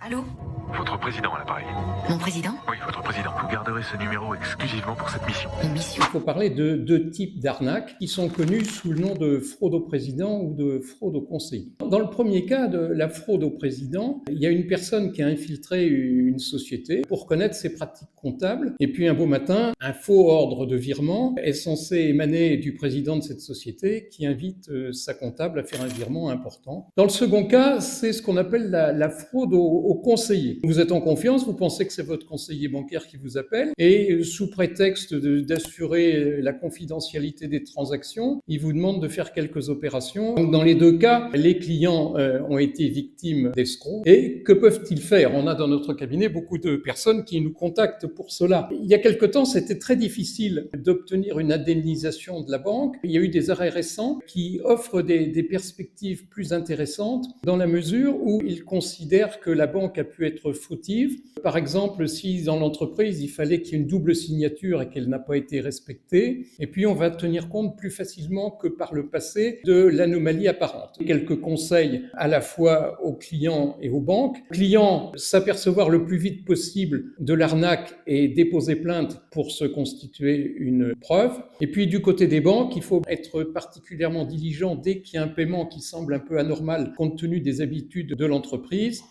Allô? Votre président à l'appareil. Mon président? Oui, votre président. Vous garderez ce numéro exclusivement pour cette mission. Une mission? Il faut parler de deux types d'arnaques qui sont connus sous le nom de fraude au président ou de fraude au conseiller. Dans le premier cas de la fraude au président, il y a une personne qui a infiltré une société pour connaître ses pratiques comptables et puis un beau matin, un faux ordre de virement est censé émaner du président de cette société qui invite sa comptable à faire un virement important. Dans le second cas, c'est ce qu'on appelle la fraude au conseiller. Vous êtes en confiance, vous pensez que c'est votre conseiller bancaire qui vous appelle et sous prétexte d'assurer la confidentialité des transactions, il vous demande de faire quelques opérations. Donc dans les deux cas, les clients ont été victimes d'escrocs. Et que peuvent-ils faire? On a dans notre cabinet beaucoup de personnes qui nous contactent pour cela. Il y a quelque temps, c'était très difficile d'obtenir une indemnisation de la banque. Il y a eu des arrêts récents qui offrent des perspectives plus intéressantes dans la mesure où ils considèrent que la banque a pu être fautive. Par exemple, si dans l'entreprise, il fallait qu'il y ait une double signature et qu'elle n'a pas été respectée, et puis on va tenir compte plus facilement que par le passé de l'anomalie apparente. Quelques conseils à la fois aux clients et aux banques. Clients, s'apercevoir le plus vite possible de l'arnaque et déposer plainte pour se constituer une preuve. Et puis du côté des banques, il faut être particulièrement diligent dès qu'il y a un paiement qui semble un peu anormal compte tenu des habitudes de l'entreprise.